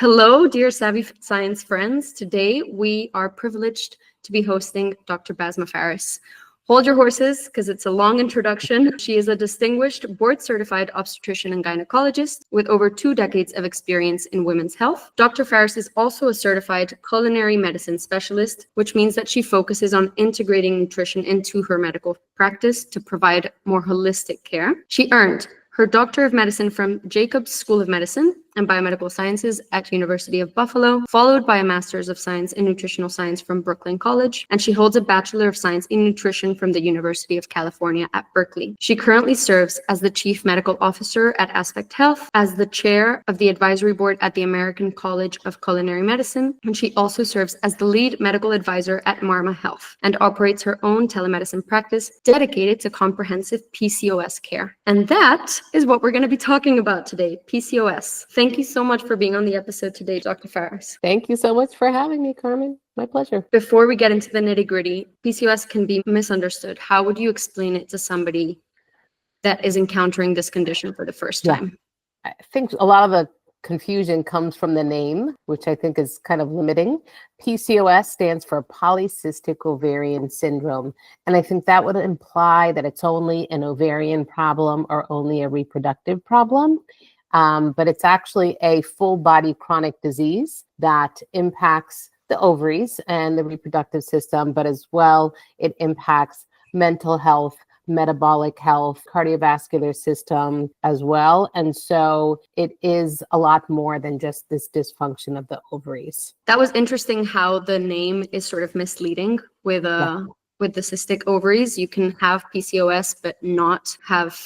Hello, dear Savvy Science friends. Today we are privileged to be hosting Dr. Basma Faris. Hold your horses because it's a long introduction. She is a distinguished board-certified obstetrician and gynecologist with over 2 decades of experience in women's health. Dr. Faris is also a certified culinary medicine specialist, which means that she focuses on integrating nutrition into her medical practice to provide more holistic care. She earned her Doctor of Medicine from Jacobs School of Medicine and Biomedical Sciences at University of Buffalo, followed by a Master's of Science in Nutritional Science from Brooklyn College, and she holds a Bachelor of Science in Nutrition from the University of California at Berkeley. She currently serves as the Chief Medical Officer at Aspect Health, as the Chair of the Advisory Board at the American College of Culinary Medicine, and she also serves as the Lead Medical Advisor at Marma Health, and operates her own telemedicine practice dedicated to comprehensive PCOS care. And that is what we're going to be talking about today, PCOS. Thank you so much for being on the episode today, Dr. Faris. Thank you so much for having me, Carmen. My pleasure. Before we get into the nitty-gritty, PCOS can be misunderstood. How would you explain it to somebody that is encountering this condition for the first time? I think a lot of the confusion comes from the name, which I think is kind of limiting. PCOS stands for polycystic ovarian syndrome. And I think that would imply that it's only an ovarian problem or only a reproductive problem. But it's actually a full body chronic disease that impacts the ovaries and the reproductive system, but as well, it impacts mental health, metabolic health, cardiovascular system as well. And so it is a lot more than just this dysfunction of the ovaries. That was interesting how the name is sort of misleading with the cystic ovaries. You can have PCOS, but not have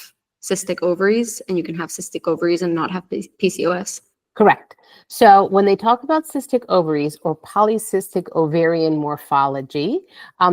cystic ovaries, and you can have cystic ovaries and not have PCOS. Correct. So when they talk about cystic ovaries or polycystic ovarian morphology,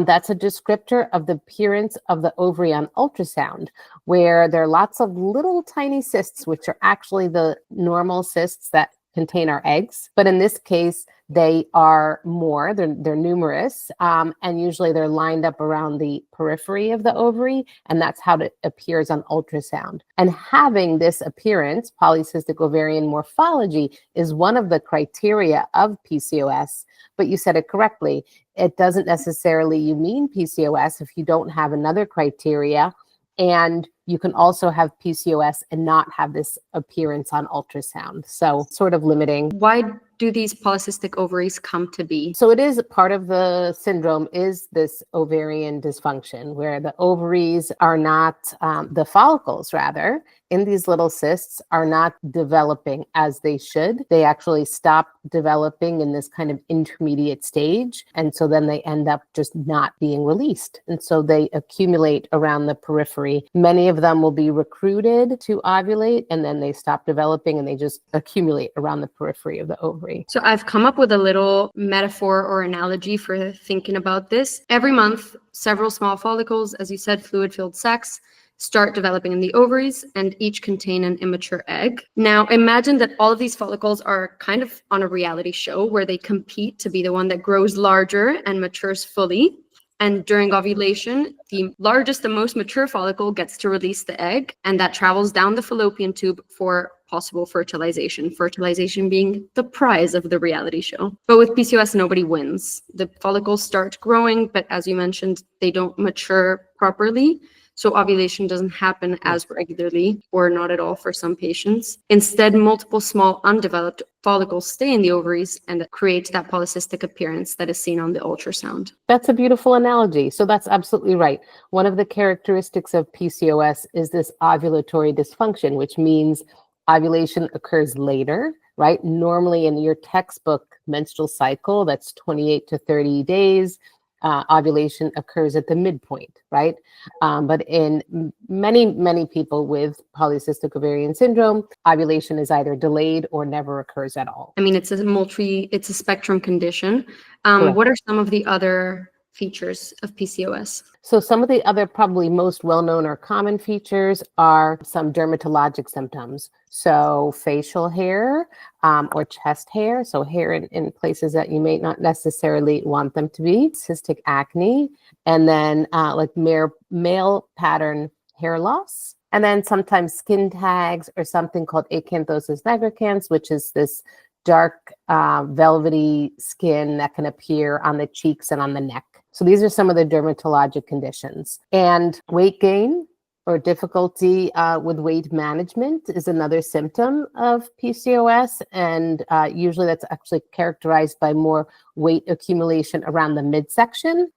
that's a descriptor of the appearance of the ovary on ultrasound, where there are lots of little tiny cysts, which are actually the normal cysts that contain our eggs. But in this case, they are more, they're numerous, and usually they're lined up around the periphery of the ovary, and that's how it appears on ultrasound. And having this appearance, polycystic ovarian morphology, is one of the criteria of PCOS, but you said it correctly. It doesn't necessarily mean PCOS if you don't have another criteria, and you can also have PCOS and not have this appearance on ultrasound. So sort of limiting. Why do these polycystic ovaries come to be? So it is part of the syndrome is this ovarian dysfunction where the ovaries are not, the follicles rather, in these little cysts are not developing as they should. They actually stop developing in this kind of intermediate stage. And so then they end up just not being released. And so they accumulate around the periphery. Many of them will be recruited to ovulate, and then they stop developing and they just accumulate around the periphery of the ovary. So I've come up with a little metaphor or analogy for thinking about this. Every month, several small follicles, as you said, fluid-filled sacs, start developing in the ovaries, and each contain an immature egg. Now, imagine that all of these follicles are kind of on a reality show where they compete to be the one that grows larger and matures fully. And during ovulation, the largest and most mature follicle gets to release the egg, and that travels down the fallopian tube for possible fertilization. Fertilization being the prize of the reality show. But with PCOS, nobody wins. The follicles start growing, but as you mentioned, they don't mature properly. So ovulation doesn't happen as regularly or not at all for some patients. Instead, multiple small undeveloped follicles stay in the ovaries and create that polycystic appearance that is seen on the ultrasound. That's a beautiful analogy. So that's absolutely right. One of the characteristics of PCOS is this ovulatory dysfunction, which means ovulation occurs later, right? Normally in your textbook menstrual cycle, that's 28 to 30 days. Ovulation occurs at the midpoint, right? But in many people with polycystic ovarian syndrome, ovulation is either delayed or never occurs at all. I mean, it's a spectrum condition. What are some of the other features of PCOS? So some of the other probably most well-known or common features are some dermatologic symptoms. So facial hair or chest hair, so hair in places that you may not necessarily want them to be, cystic acne, and then like male pattern hair loss. And then sometimes skin tags or something called acanthosis nigricans, which is this dark, velvety skin that can appear on the cheeks and on the neck. So these are some of the dermatologic conditions. And weight gain or difficulty with weight management is another symptom of PCOS. And usually that's actually characterized by more weight accumulation around the midsection.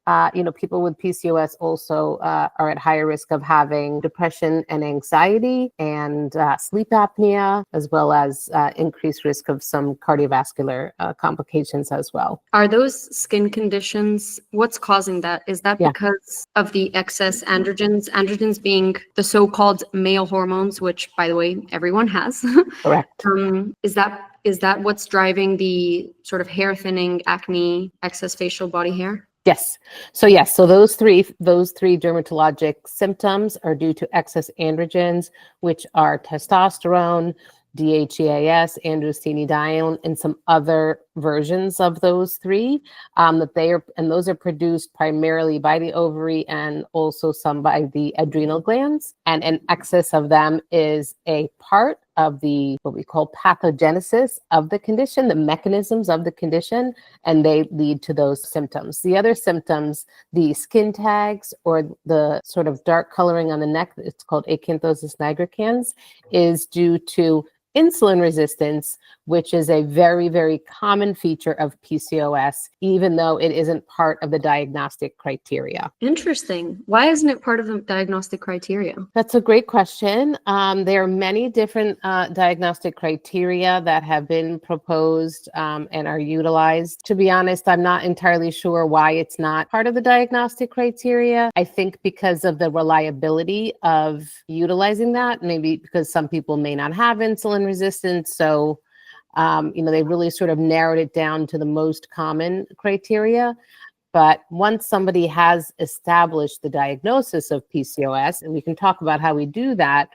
People with PCOS also are at higher risk of having depression and anxiety and sleep apnea, as well as increased risk of some cardiovascular complications as well. Are those skin conditions, what's causing that? Is that because of the excess androgens? Androgens being the so-called male hormones, which, by the way, everyone has. Correct. Is that what's driving the sort of hair thinning, acne, excess facial body hair? Yes. So those three dermatologic symptoms are due to excess androgens, which are testosterone, DHEAS, androstenedione, and some other versions of those three. Those are produced primarily by the ovary and also some by the adrenal glands. And an excess of them is a part of what we call pathogenesis of the condition, the mechanisms of the condition, and they lead to those symptoms. The other symptoms, the skin tags or the sort of dark coloring on the neck, it's called acanthosis nigricans, is due to insulin resistance, which is a very, very common feature of PCOS, even though it isn't part of the diagnostic criteria. Interesting. Why isn't it part of the diagnostic criteria? That's a great question. There are many different diagnostic criteria that have been proposed and are utilized. To be honest, I'm not entirely sure why it's not part of the diagnostic criteria. I think because of the reliability of utilizing that, maybe because some people may not have insulin resistance. So, they really sort of narrowed it down to the most common criteria. But once somebody has established the diagnosis of PCOS, and we can talk about how we do that,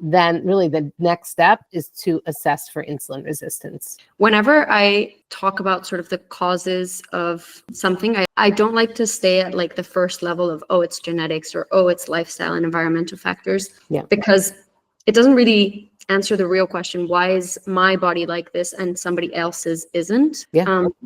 then really the next step is to assess for insulin resistance. Whenever I talk about sort of the causes of something, I don't like to stay at like the first level of, it's genetics or, it's lifestyle and environmental factors, because it doesn't really answer the real question. Why is my body like this and somebody else's isn't?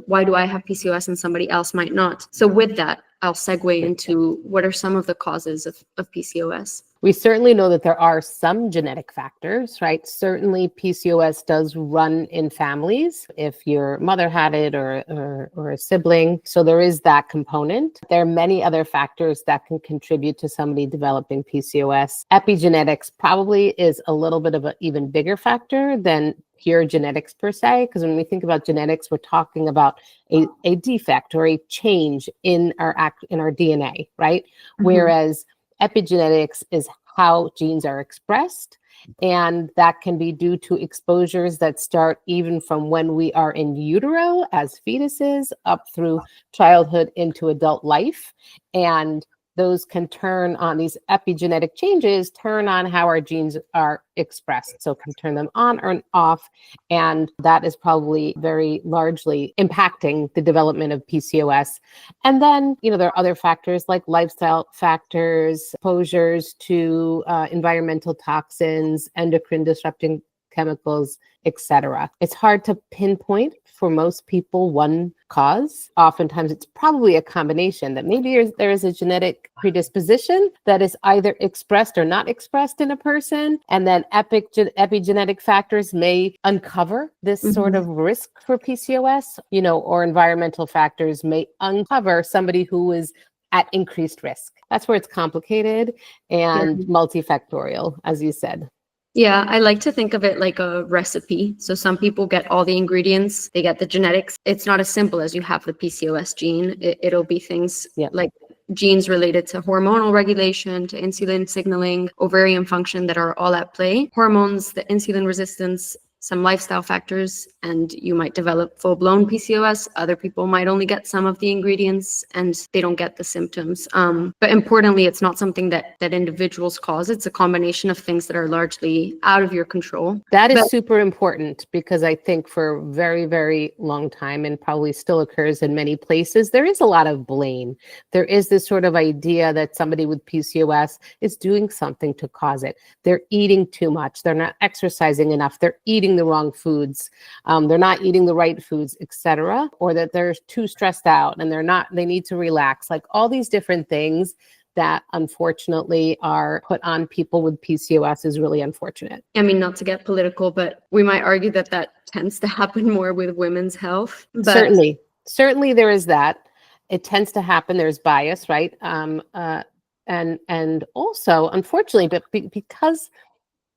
Why do I have PCOS and somebody else might not? So with that, I'll segue into what are some of the causes of PCOS? We certainly know that there are some genetic factors, right? Certainly PCOS does run in families if your mother had it or a sibling. So there is that component. There are many other factors that can contribute to somebody developing PCOS. Epigenetics probably is a little bit of an even bigger factor than pure genetics per se, because when we think about genetics, we're talking about a defect or a change in our DNA, right? Mm-hmm. Whereas epigenetics is how genes are expressed, and that can be due to exposures that start even from when we are in utero as fetuses up through childhood into adult life. And those can turn on, these epigenetic changes turn on how our genes are expressed. So can turn them on or off. And that is probably very largely impacting the development of PCOS. And then, there are other factors like lifestyle factors, exposures to environmental toxins, endocrine disrupting chemicals, etc. It's hard to pinpoint for most people one cause. Oftentimes it's probably a combination that maybe there is a genetic predisposition that is either expressed or not expressed in a person. And then epigenetic factors may uncover this sort of risk for PCOS, or environmental factors may uncover somebody who is at increased risk. That's where it's complicated and multifactorial, as you said. Yeah, I like to think of it like a recipe. So some people get all the ingredients, they get the genetics. It's not as simple as you have the PCOS gene. It'll be things like genes related to hormonal regulation, to insulin signaling, ovarian function that are all at play. Hormones, the insulin resistance, some lifestyle factors, and you might develop full-blown PCOS. Other people might only get some of the ingredients and they don't get the symptoms. But importantly, it's not something that individuals cause. It's a combination of things that are largely out of your control. That is super important, because I think for a very, very long time, and probably still occurs in many places, there is a lot of blame. There is this sort of idea that somebody with PCOS is doing something to cause it. They're eating too much. They're not exercising enough. They're eating the wrong foods, they're not eating the right foods, etc., or that they're too stressed out and they need to relax. Like all these different things that unfortunately are put on people with PCOS is really unfortunate. I mean, not to get political, but we might argue that tends to happen more with women's health. But Certainly there is that. It tends to happen. There's bias, right? And also, unfortunately, but because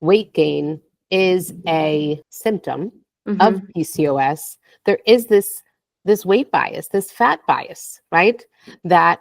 weight gain is a symptom of PCOS, there is this weight bias, this fat bias, right? That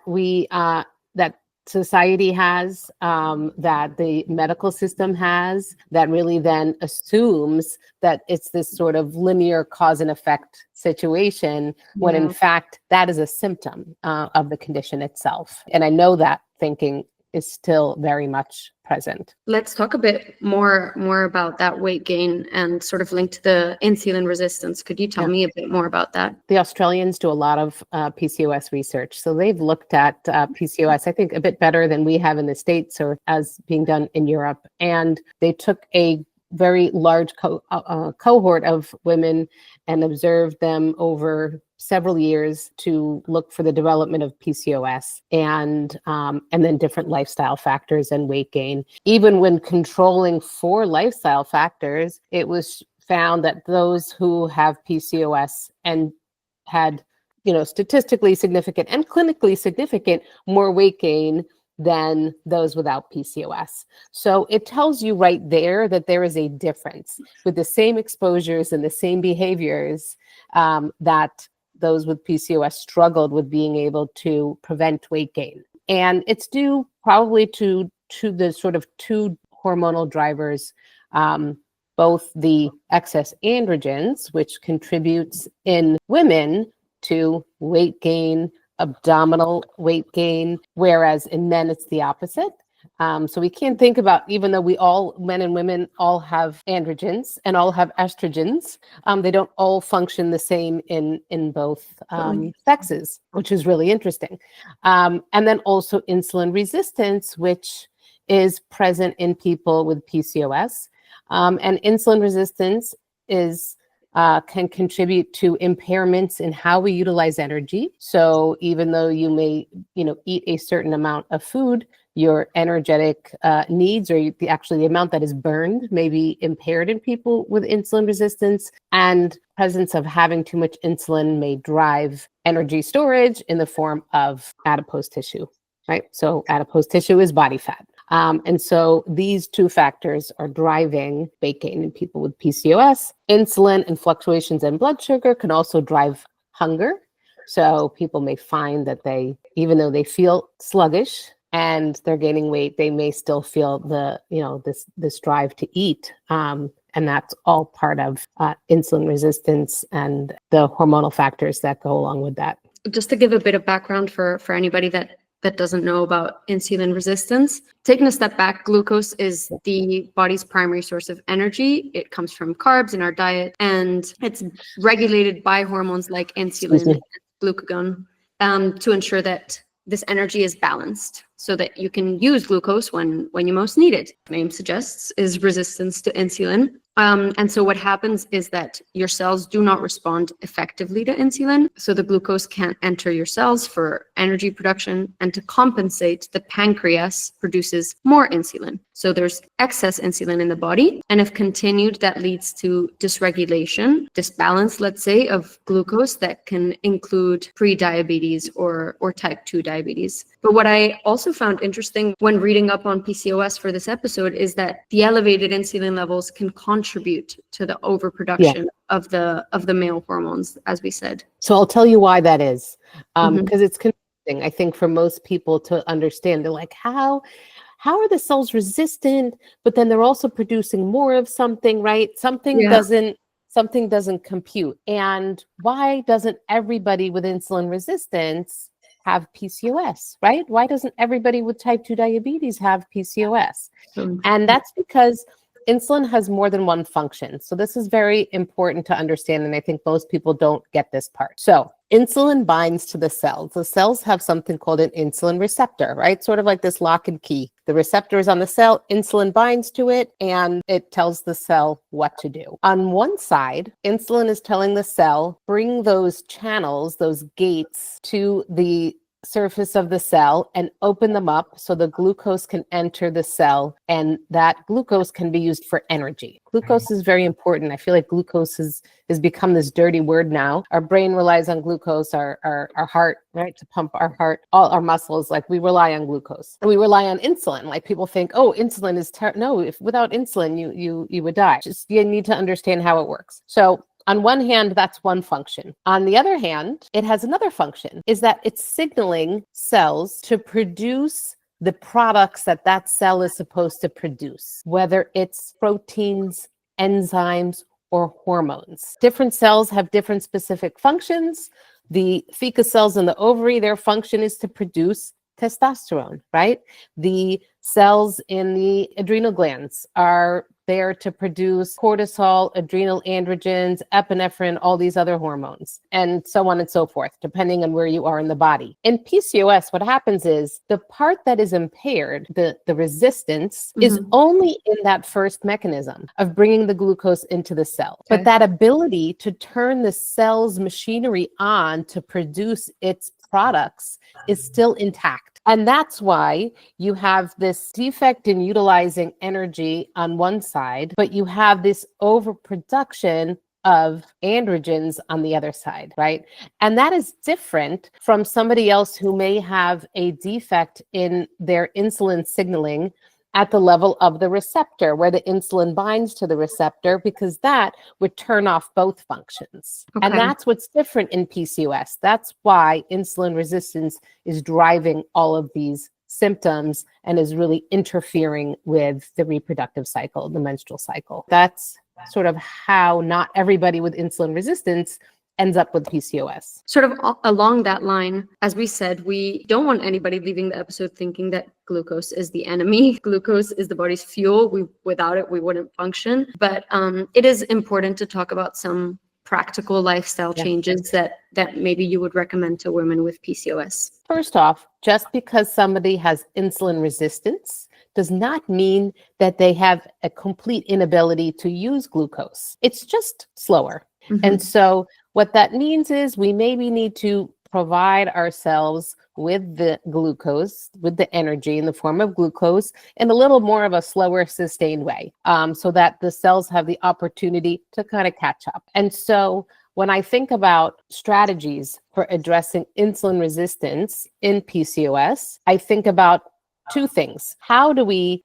that society has, that the medical system has, that really then assumes that it's this sort of linear cause and effect situation, when in fact that is a symptom of the condition itself. And I know that thinking is still very much present. Let's talk a bit more about that weight gain and sort of linked to the insulin resistance. Could you tell me a bit more about that? The Australians do a lot of PCOS research. So they've looked at PCOS, I think, a bit better than we have in the States or as being done in Europe. And they took a very large cohort of women and observed them over several years to look for the development of PCOS and then different lifestyle factors and weight gain. Even when controlling for lifestyle factors, it was found that those who have PCOS and had, statistically significant and clinically significant more weight gain than those without PCOS. So it tells you right there that there is a difference with the same exposures and the same behaviors that those with PCOS struggled with being able to prevent weight gain. And it's due probably to the sort of two hormonal drivers, both the excess androgens, which contributes in women to weight gain, abdominal weight gain, whereas in men it's the opposite. So we can't think about, even though men and women all have androgens and all have estrogens, they don't all function the same in both sexes, which is really interesting. And then also insulin resistance, which is present in people with PCOS. And insulin resistance can contribute to impairments in how we utilize energy. So even though you may, eat a certain amount of food, your energetic needs, or the amount that is burned, may be impaired in people with insulin resistance. And presence of having too much insulin may drive energy storage in the form of adipose tissue, right? So adipose tissue is body fat. And so these two factors are driving weight gain in people with PCOS. Insulin and fluctuations in blood sugar can also drive hunger. So people may find that even though they feel sluggish and they're gaining weight, they may still feel this drive to eat. And that's all part of insulin resistance and the hormonal factors that go along with that. Just to give a bit of background for anybody that doesn't know about insulin resistance, taking a step back, glucose is the body's primary source of energy. It comes from carbs in our diet, and it's regulated by hormones like insulin and glucagon to ensure that this energy is balanced so that you can use glucose when you most need it. The name suggests is resistance to insulin. And so what happens is that your cells do not respond effectively to insulin. So the glucose can't enter your cells for energy production, and to compensate, the pancreas produces more insulin. So there's excess insulin in the body. And if continued, that leads to dysregulation, disbalance, let's say, of glucose that can include pre-diabetes or type 2 diabetes. But what I also found interesting when reading up on PCOS for this episode is that the elevated insulin levels can contribute to the overproduction of the male hormones, as we said. So I'll tell you why that is, because it's confusing, I think, for most people to understand. They're like, how are the cells resistant, but then they're also producing more of something, right? Something doesn't compute. And why doesn't everybody with insulin resistance have PCOS, right? Why doesn't everybody with type 2 diabetes have PCOS? And that's because insulin has more than one function. So this is very important to understand, and I think most people don't get this part. So insulin binds to the cells. The cells have something called an insulin receptor, right? Sort of like this lock and key The receptor is on the cell, insulin binds to it, and it tells the cell what to do. On one side, insulin is telling the cell, bring those channels, those gates to the surface of the cell and open them up so the glucose can enter the cell, and that glucose can be used for energy. Glucose is very important. I feel like glucose has become this dirty word now. Our brain relies on glucose, our heart, right, to pump our heart, all our muscles, like we rely on glucose. We rely on insulin. Like people think, oh, insulin is no, if without insulin you would die. Just you need to understand how it works. So on one hand, that's one function. On the other hand, it has another function, is that it's signaling cells to produce the products that that cell is supposed to produce, whether it's proteins, enzymes, or hormones. Different cells have different specific functions. The fecus cells in the ovary, their function is to produce testosterone, right? The cells in the adrenal glands are there to produce cortisol, adrenal androgens, epinephrine, all these other hormones, and so on and so forth, depending on where you are in the body. In PCOS, what happens is the part that is impaired, the resistance, is only in that first mechanism of bringing the glucose into the cell. Okay. But that ability to turn the cell's machinery on to produce its products is still intact. And that's why you have this defect in utilizing energy on one side, but you have this overproduction of androgens on the other side, right? And that is different from somebody else who may have a defect in their insulin signaling at the level of the receptor, where the insulin binds to the receptor, because that would turn off both functions. Okay. And that's what's different in PCOS. That's why insulin resistance is driving all of these symptoms and is really interfering with the reproductive cycle, the menstrual cycle. That's sort of how not everybody with insulin resistance ends up with PCOS. Sort of along that line, as we said, we don't want anybody leaving the episode thinking that glucose is the enemy. Glucose is the body's fuel. Without it, we wouldn't function. But it is important to talk about some practical lifestyle changes that maybe you would recommend to women with PCOS. First off, just because somebody has insulin resistance does not mean that they have a complete inability to use glucose. It's just slower. And so what that means is we maybe need to provide ourselves with the glucose, with the energy in the form of glucose in a little more of a slower, sustained way, so that the cells have the opportunity to kind of catch up. And so when I think about strategies for addressing insulin resistance in PCOS, I think about two things. How do we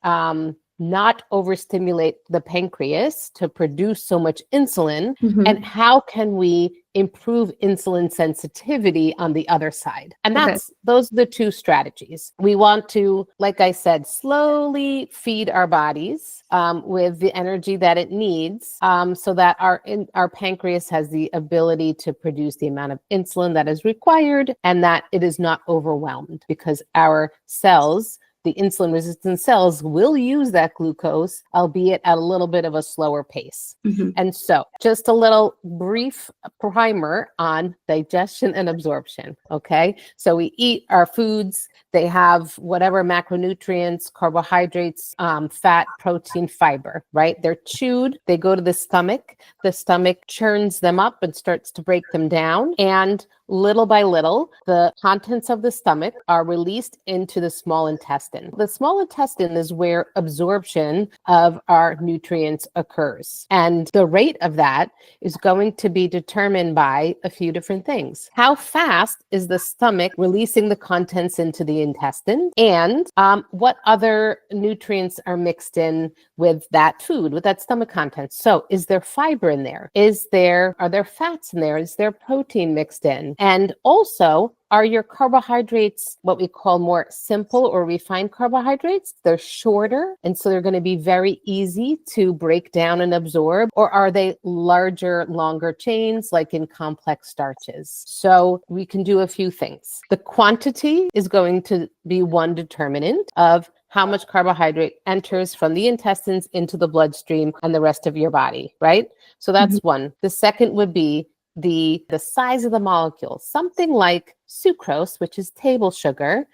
not overstimulate the pancreas to produce so much insulin? And how can we improve insulin sensitivity on the other side? And those are the two strategies. We want to, like I said, slowly feed our bodies with the energy that it needs, so that our pancreas has the ability to produce the amount of insulin that is required, and that it is not overwhelmed, because our cells, the insulin resistant cells, will use that glucose, albeit at a little bit of a slower pace. And so just a little brief primer on digestion and absorption. Okay. So we eat our foods. They have whatever macronutrients, carbohydrates, fat, protein, fiber, right? They're chewed. They go to the stomach. The stomach churns them up and starts to break them down. And little by little, the contents of the stomach are released into the small intestine. The small intestine is where absorption of our nutrients occurs. And the rate of that is going to be determined by a few different things. How fast is the stomach releasing the contents into the intestine? And what other nutrients are mixed in with that food, with that stomach contents? So is there fiber in there? Are there fats in there? Is there protein mixed in? And also, are your carbohydrates what we call more simple or refined carbohydrates? They're shorter, and so they're going to be very easy to break down and absorb. Or are they larger, longer chains, like in complex starches? So we can do a few things. The quantity is going to be one determinant of how much carbohydrate enters from the intestines into the bloodstream and the rest of your body, right? So that's one. The second would be the size of the molecule. Something like sucrose, which is table sugar,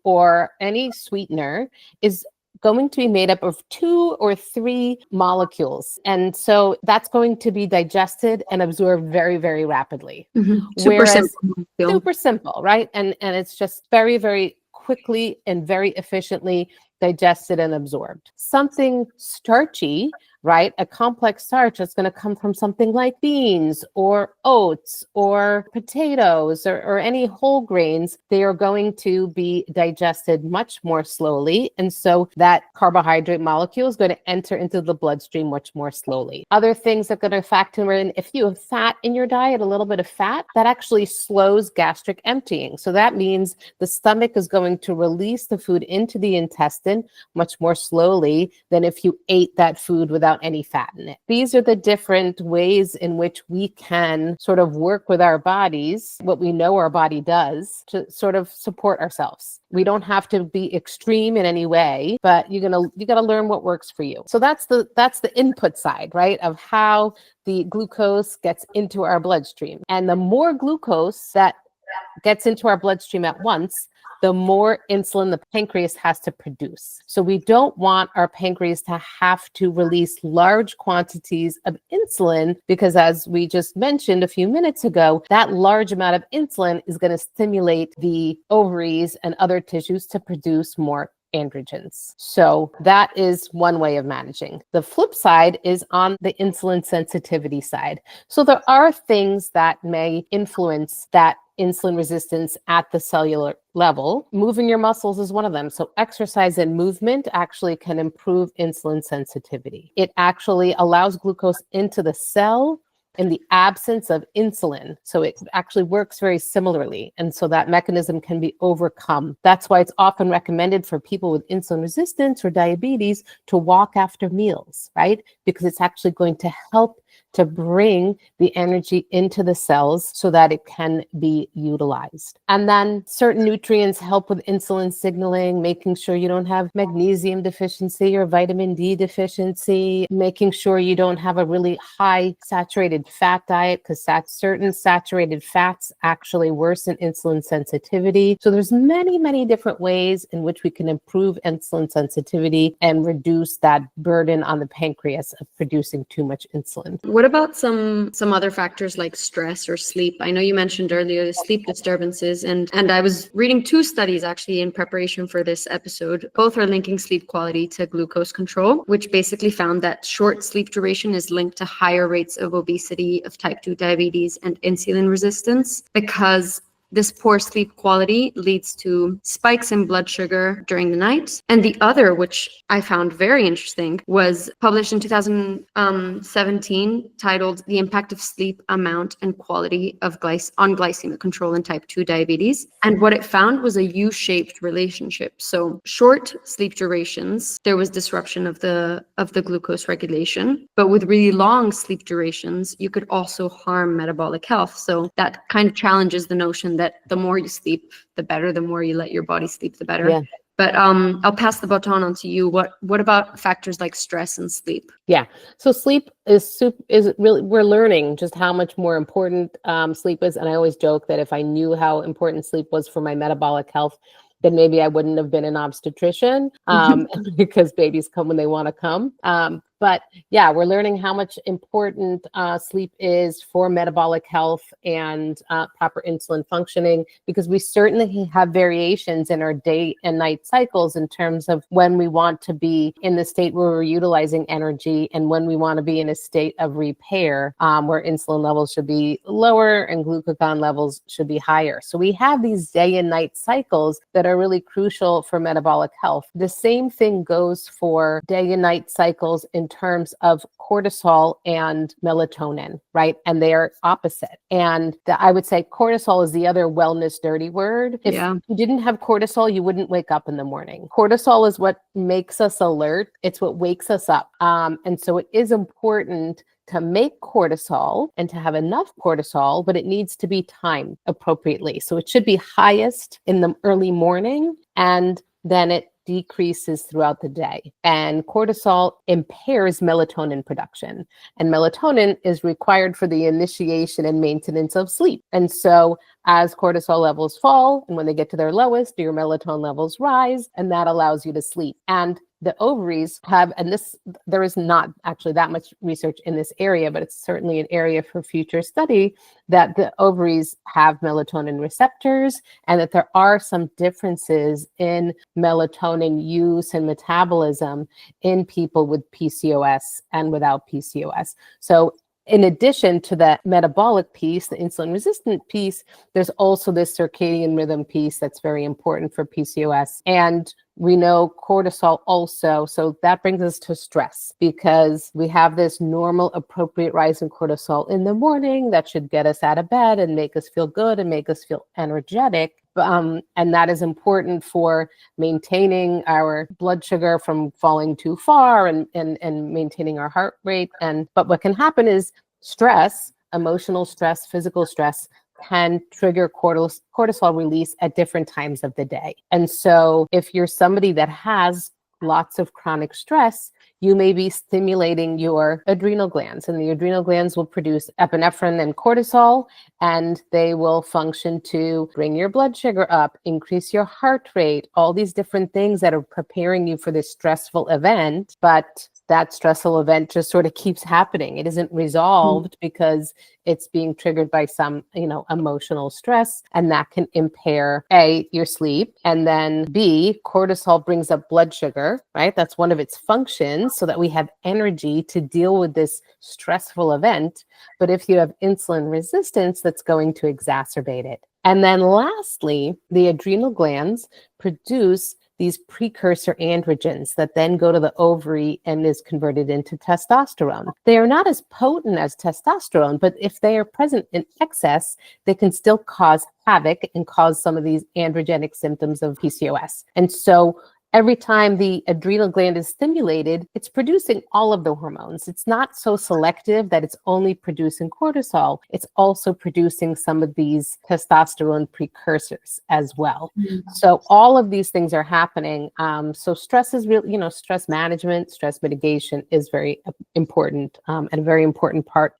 or any sweetener, is going to be made up of 2 or 3 molecules. And so that's going to be digested and absorbed very, very rapidly. Super Whereas simple. super simple, right? And it's just very, very quickly and very efficiently digested and absorbed. Something starchy, right? A complex starch that's going to come from something like beans or oats or potatoes or any whole grains. They are going to be digested much more slowly. And so that carbohydrate molecule is going to enter into the bloodstream much more slowly. Other things that are going to factor in, if you have fat in your diet, a little bit of fat, that actually slows gastric emptying. So that means the stomach is going to release the food into the intestine much more slowly than if you ate that food without any fat in it. These are the different ways in which we can sort of work with our bodies, what we know our body does, to sort of support ourselves. We don't have to be extreme in any way, but you gotta learn what works for you. So that's the input side, right, of how the glucose gets into our bloodstream. And the more glucose that gets into our bloodstream at once, the more insulin the pancreas has to produce. So we don't want our pancreas to have to release large quantities of insulin because, as we just mentioned a few minutes ago, that large amount of insulin is going to stimulate the ovaries and other tissues to produce more androgens. So that is one way of managing. The flip side is on the insulin sensitivity side. So there are things that may influence that insulin resistance at the cellular level. Moving your muscles is one of them. So exercise and movement actually can improve insulin sensitivity. It actually allows glucose into the cell in the absence of insulin. So it actually works very similarly. And so that mechanism can be overcome. That's why it's often recommended for people with insulin resistance or diabetes to walk after meals, right? Because it's actually going to help to bring the energy into the cells so that it can be utilized. And then certain nutrients help with insulin signaling, making sure you don't have magnesium deficiency or vitamin D deficiency, making sure you don't have a really high saturated fat diet, because certain saturated fats actually worsen insulin sensitivity. So there's many, many different ways in which we can improve insulin sensitivity and reduce that burden on the pancreas of producing too much insulin. What about some other factors like stress or sleep? I know you mentioned earlier sleep disturbances, and I was reading 2 studies actually in preparation for this episode. Both are linking sleep quality to glucose control, which basically found that short sleep duration is linked to higher rates of obesity, of type 2 diabetes, and insulin resistance, because this poor sleep quality leads to spikes in blood sugar during the night. And the other, which I found very interesting, was published in 2017, titled "The Impact of Sleep Amount and Quality of on Glycemic Control in Type 2 Diabetes." And what it found was a U-shaped relationship. So short sleep durations, there was disruption of the glucose regulation. But with really long sleep durations, you could also harm metabolic health. So that kind of challenges the notion that the more you sleep, the better. The more you let your body sleep, the better. Yeah. But I'll pass the baton on to you. What about factors like stress and sleep? Yeah. So sleep is really, we're learning just how much more important sleep is. And I always joke that if I knew how important sleep was for my metabolic health, then maybe I wouldn't have been an obstetrician because babies come when they want to come. But yeah, we're learning how much important sleep is for metabolic health and proper insulin functioning, because we certainly have variations in our day and night cycles in terms of when we want to be in the state where we're utilizing energy and when we want to be in a state of repair, where insulin levels should be lower and glucagon levels should be higher. So we have these day and night cycles that are really crucial for metabolic health. The same thing goes for day and night cycles in terms of cortisol and melatonin, right? And they are opposite. And I would say cortisol is the other wellness dirty word. If you didn't have cortisol, you wouldn't wake up in the morning. Cortisol is what makes us alert. It's what wakes us up. And so it is important to make cortisol and to have enough cortisol, but it needs to be timed appropriately. So it should be highest in the early morning, and then it decreases throughout the day. And cortisol impairs melatonin production. And melatonin is required for the initiation and maintenance of sleep. And so as cortisol levels fall, and when they get to their lowest, your melatonin levels rise, and that allows you to sleep. And the ovaries have, and this, there is not actually that much research in this area, but it's certainly an area for future study, that the ovaries have melatonin receptors, and that there are some differences in melatonin use and metabolism in people with PCOS and without PCOS. So in addition to that metabolic piece, the insulin resistant piece, there's also this circadian rhythm piece that's very important for PCOS. And we know cortisol also, so that brings us to stress, because we have this normal appropriate rise in cortisol in the morning that should get us out of bed and make us feel good and make us feel energetic. And that is important for maintaining our blood sugar from falling too far and maintaining our heart rate. But what can happen is stress, emotional stress, physical stress, can trigger cortisol release at different times of the day. And so if you're somebody that has lots of chronic stress, you may be stimulating your adrenal glands, and the adrenal glands will produce epinephrine and cortisol, and they will function to bring your blood sugar up, increase your heart rate, all these different things that are preparing you for this stressful event. But that stressful event just sort of keeps happening. It isn't resolved because it's being triggered by some, emotional stress, and that can impair A, your sleep, and then B, cortisol brings up blood sugar, right? That's one of its functions, so that we have energy to deal with this stressful event. But if you have insulin resistance, that's going to exacerbate it. And then lastly, the adrenal glands produce these precursor androgens that then go to the ovary and is converted into testosterone. They are not as potent as testosterone, but if they are present in excess, they can still cause havoc and cause some of these androgenic symptoms of PCOS. And so every time the adrenal gland is stimulated, it's producing all of the hormones. It's not so selective that it's only producing cortisol. It's also producing some of these testosterone precursors as well. Mm-hmm. So all of these things are happening. So stress is really, stress management, stress mitigation is very important and a very important part,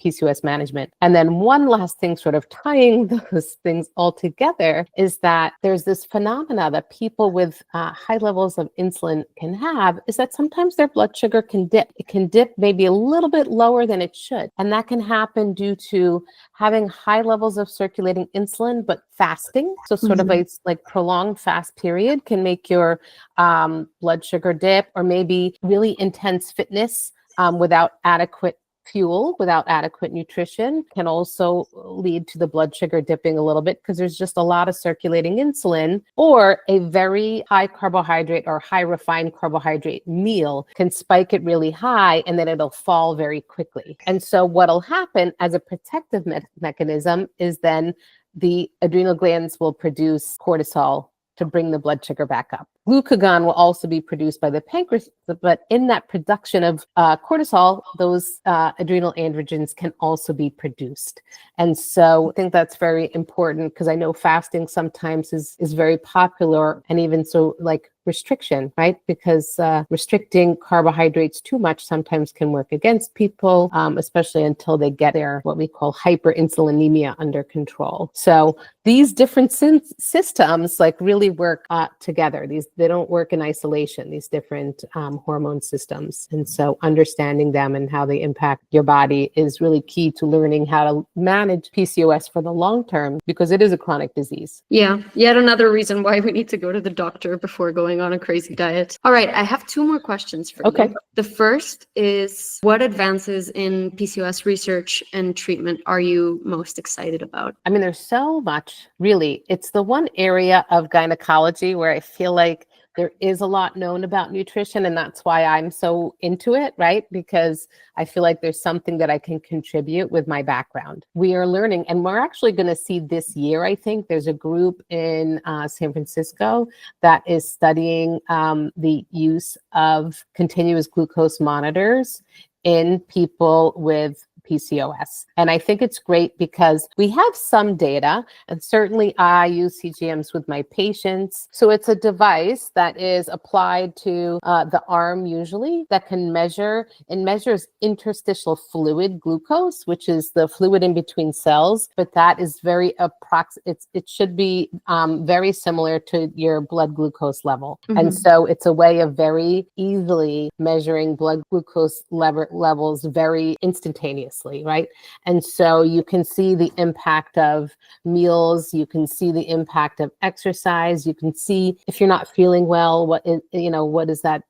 PCOS management. And then one last thing, sort of tying those things all together, is that there's this phenomena that people with high levels of insulin can have, is that sometimes their blood sugar can dip. It can dip maybe a little bit lower than it should. And that can happen due to having high levels of circulating insulin, but fasting. So sort of a prolonged fast period can make your blood sugar dip, or maybe really intense fitness without adequate fuel, without adequate nutrition, can also lead to the blood sugar dipping a little bit, because there's just a lot of circulating insulin. Or a very high carbohydrate or high refined carbohydrate meal can spike it really high, and then it'll fall very quickly. And so what'll happen as a protective mechanism is then the adrenal glands will produce cortisol to bring the blood sugar back up. Glucagon will also be produced by the pancreas, but in that production of cortisol, those adrenal androgens can also be produced. And so I think that's very important, because I know fasting sometimes is very popular, and even so restriction, right? Because restricting carbohydrates too much sometimes can work against people, especially until they get their what we call hyperinsulinemia under control. So these different systems really work together. They don't work in isolation, these different hormone systems. And so understanding them and how they impact your body is really key to learning how to manage PCOS for the long term, because it is a chronic disease. Yeah, yet another reason why we need to go to the doctor before going on a crazy diet. All right, I have two more questions for you. The first is, what advances in PCOS research and treatment are you most excited about? I mean, there's so much, really. It's the one area of gynecology where I feel like there is a lot known about nutrition, and that's why I'm so into it, right? Because I feel like there's something that I can contribute with my background. We are learning, and we're actually going to see this year, I think, there's a group in San Francisco that is studying the use of continuous glucose monitors in people with PCOS. And I think it's great because we have some data, and certainly I use CGMs with my patients. So it's a device that is applied to the arm usually that can measure, it measures interstitial fluid glucose, which is the fluid in between cells, but that is very it should be very similar to your blood glucose level. Mm-hmm. And so it's a way of very easily measuring blood glucose levels very instantaneously, right? And so you can see the impact of meals, you can see the impact of exercise, you can see if you're not feeling well, what is that,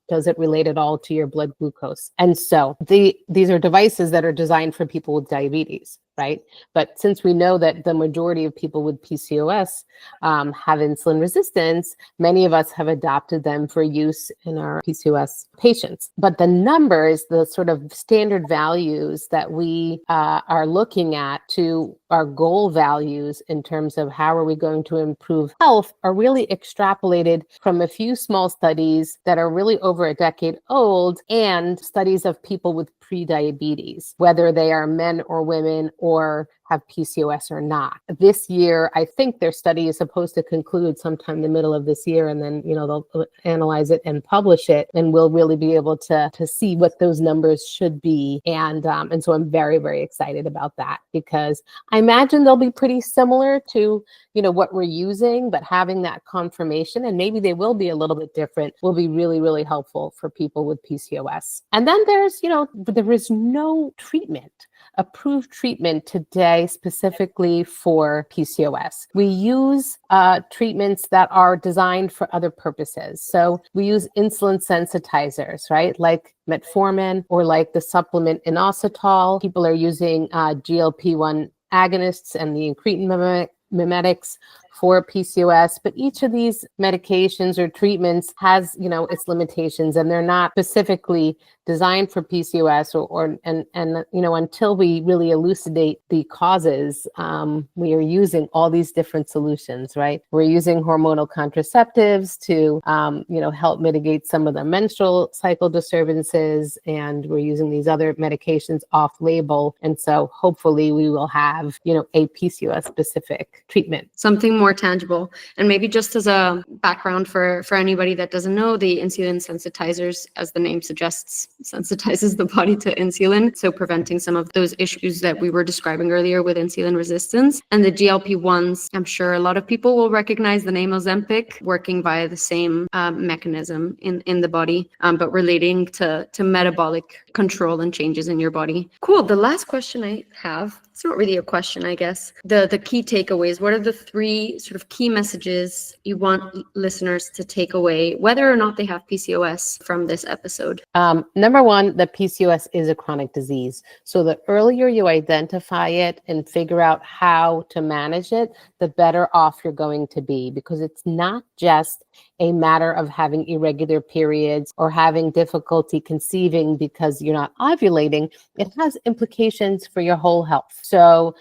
does it relate at all to your blood glucose? And so these are devices that are designed for people with diabetes, right? But since we know that the majority of people with PCOS have insulin resistance, many of us have adopted them for use in our PCOS patients. But the numbers, the sort of standard values that we are looking at to our goal values in terms of how are we going to improve health are really extrapolated from a few small studies that are really over a decade old and studies of people with prediabetes, whether they are men or women or have PCOS or not. This year, I think their study is supposed to conclude sometime in the middle of this year, and then they'll analyze it and publish it, and we'll really be able to see what those numbers should be. And so I'm very, very excited about that because I imagine they'll be pretty similar to what we're using, but having that confirmation, and maybe they will be a little bit different, will be really, really helpful for people with PCOS. And then there is no approved treatment today specifically for PCOS. We use treatments that are designed for other purposes. So we use insulin sensitizers, right? Like metformin or like the supplement inositol. People are using GLP-1 agonists and the incretin mimetics for PCOS, but each of these medications or treatments has, its limitations, and they're not specifically designed for PCOS until we really elucidate the causes, we are using all these different solutions, right? We're using hormonal contraceptives to, help mitigate some of the menstrual cycle disturbances, and we're using these other medications off label. And so hopefully we will have, a PCOS specific treatment. Something more tangible. And maybe just as a background for anybody that doesn't know, the insulin sensitizers, as the name suggests, sensitizes the body to insulin, so preventing some of those issues that we were describing earlier with insulin resistance. And the GLP-1s, I'm sure a lot of people will recognize the name Ozempic, working via the same mechanism in the body, but relating to metabolic control and changes in your body. Cool. The last question I have, it's not really a question, I guess. The key takeaways. What are the 3 sort of key messages you want listeners to take away, whether or not they have PCOS, from this episode? Number 1, that PCOS is a chronic disease. So the earlier you identify it and figure out how to manage it, the better off you're going to be, because it's not just a matter of having irregular periods or having difficulty conceiving because you're not ovulating. It has implications for your whole health. So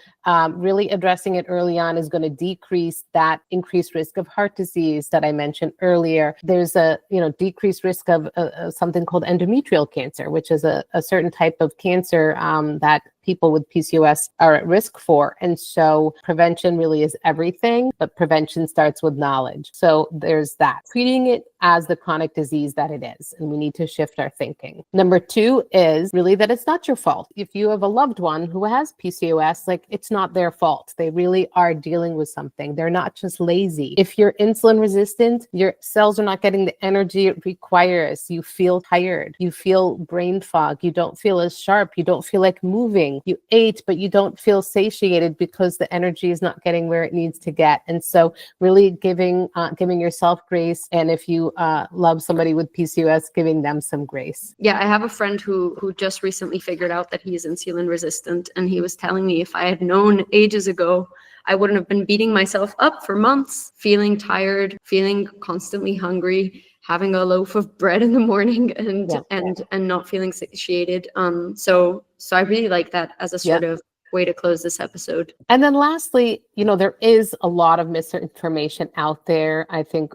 really addressing it early on is going to decrease that increased risk of heart disease that I mentioned earlier. There's a decreased risk of something called endometrial cancer, which is a certain type of cancer that people with PCOS are at risk for. And so prevention really is everything, but prevention starts with knowledge. So there's that. Treating it as the chronic disease that it is, and we need to shift our thinking. Number 2 is really that it's not your fault. If you have a loved one who has PCOS, it's not their fault. They really are dealing with something. They're not just lazy. If you're insulin resistant, your cells are not getting the energy it requires. You feel tired. You feel brain fog. You don't feel as sharp. You don't feel like moving. You ate, but you don't feel satiated because the energy is not getting where it needs to get. And so really giving yourself grace. And if you love somebody with PCOS, giving them some grace. Yeah, I have a friend who just recently figured out that he's insulin resistant. And he was telling me, if I had known ages ago, I wouldn't have been beating myself up for months, feeling tired, feeling constantly hungry, having a loaf of bread in the morning and not feeling satiated. So I really like that as a sort of way to close this episode. And then lastly, there is a lot of misinformation out there. I think,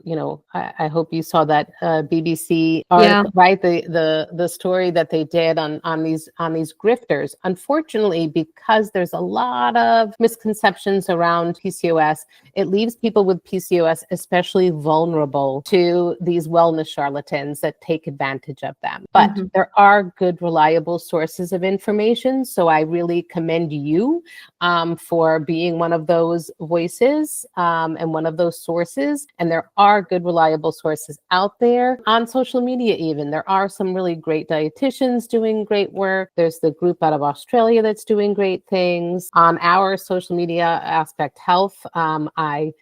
I hope you saw that BBC article, right? The story that they did on these grifters. Unfortunately, because there's a lot of misconceptions around PCOS, it leaves people with PCOS especially vulnerable to these wellness charlatans that take advantage of them. But there are good, reliable sources of information. So I really commend you for being one of those voices and one of those sources. And there are good, reliable sources out there on social media even. There are some really great dietitians doing great work. There's the group out of Australia that's doing great things. On our social media, Aspect Health, I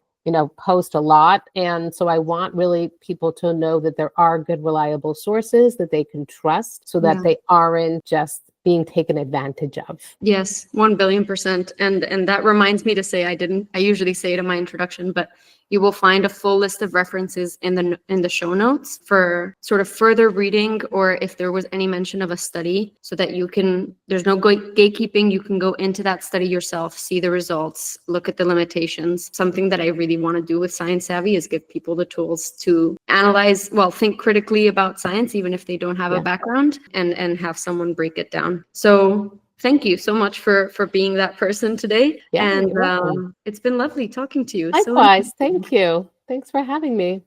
post a lot. And so I want really people to know that there are good, reliable sources that they can trust so that they aren't just being taken advantage of. Yes, 1,000,000,000%. And that reminds me to say, I usually say it in my introduction, but you will find a full list of references in the show notes for sort of further reading, or if there was any mention of a study, so that there's no gatekeeping. You can go into that study yourself, see the results, look at the limitations. Something that I really want to do with Science Savvy is give people the tools to analyze, think critically about science, even if they don't have a background, and have someone break it down. So thank you so much for being that person today. Yeah, and it's been lovely talking to you. Likewise. Thank you. Thanks for having me.